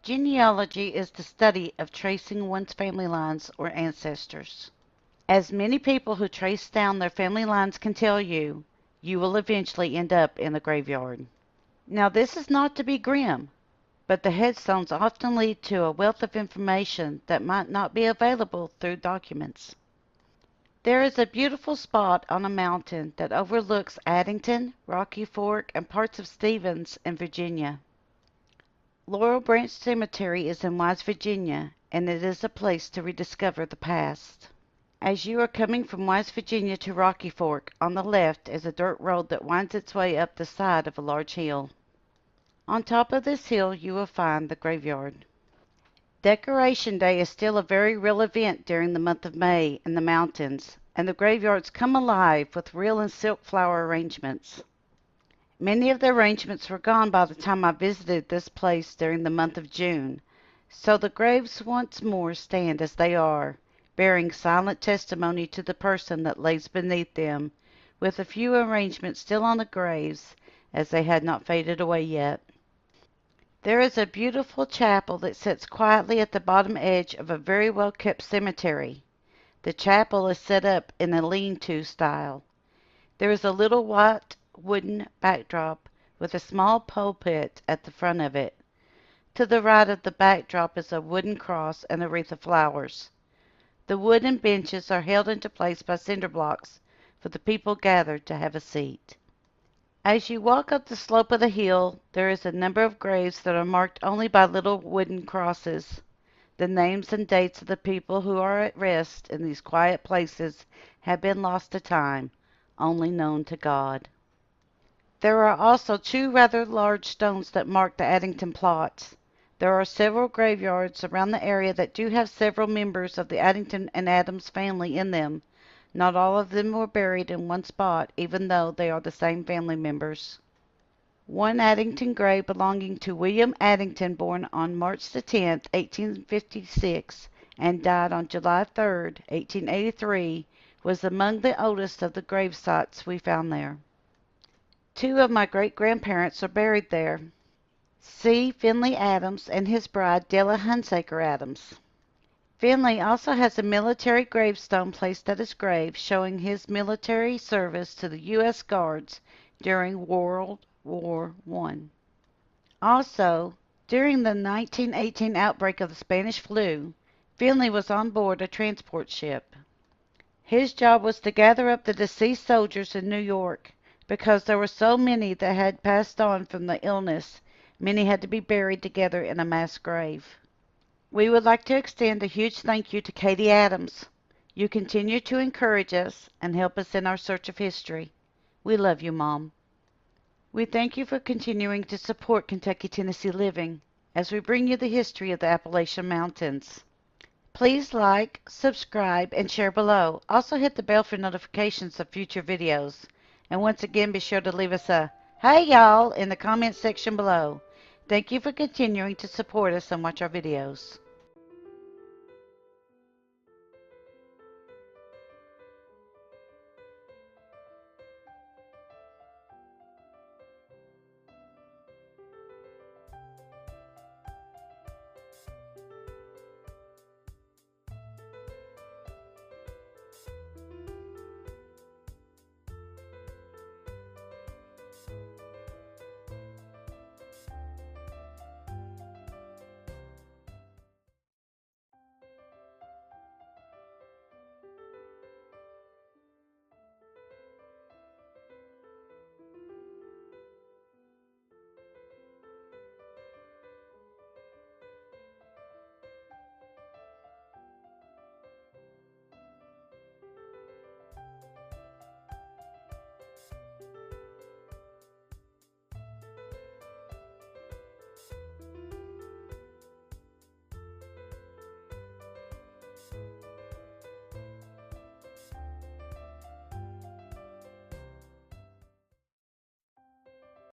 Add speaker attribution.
Speaker 1: Genealogy is the study of tracing one's family lines or ancestors. As many people who trace down their family lines can tell you, you will eventually end up in the graveyard. Now, this is not to be grim, but the headstones often lead to a wealth of information that might not be available through documents. There is a beautiful spot on a mountain that overlooks Addington, Rocky Fork, and parts of Stevens in Virginia. Laurel Branch Cemetery is in West Virginia, and it is a place to rediscover the past. As you are coming from West Virginia to Rocky Fork, on the left is a dirt road that winds its way up the side of a large hill. On top of this hill you will find the graveyard. Decoration Day is still a very real event during the month of May in the mountains, and the graveyards come alive with real and silk flower arrangements. Many of the arrangements were gone by the time I visited this place during the month of June, so the graves once more stand as they are, bearing silent testimony to the person that lays beneath them, with a few arrangements still on the graves, as they had not faded away yet. There is a beautiful chapel that sits quietly at the bottom edge of a very well-kept cemetery. The chapel is set up in a lean-to style. There is a little white wooden backdrop with a small pulpit at the front of it. To the right of the backdrop is a wooden cross and a wreath of flowers. The wooden benches are held into place by cinder blocks for the people gathered to have a seat. As you walk up the slope of the hill, there is a number of graves that are marked only by little wooden crosses. The names and dates of the people who are at rest in these quiet places have been lost to time, only known to God. There are also two rather large stones that mark the Addington plots. There are several graveyards around the area that do have several members of the Addington and Adams family in them. Not all of them were buried in one spot, even though they are the same family members. One Addington grave belonging to William Addington, born on March the 10th, 1856, and died on July 3rd, 1883, was among the oldest of the grave sites we found there. Two of my great-grandparents are buried there. C. Finley Adams and his bride, Della Hunsaker Adams. Finley also has a military gravestone placed at his grave, showing his military service to the U.S. Guards during World War I. Also, during the 1918 outbreak of the Spanish flu, Finley was on board a transport ship. His job was to gather up the deceased soldiers in New York. Because there were so many that had passed on from the illness, many had to be buried together in a mass grave. We would like to extend a huge thank you to Katie Adams. You continue to encourage us and help us in our search of history. We love you, Mom. We thank you for continuing to support Kentucky Tennessee Living as we bring you the history of the Appalachian Mountains. Please like, subscribe, and share below. Also hit the bell for notifications of future videos. And once again, be sure to leave us a "Hey y'all" in the comments section below. Thank you for continuing to support us and watch our videos.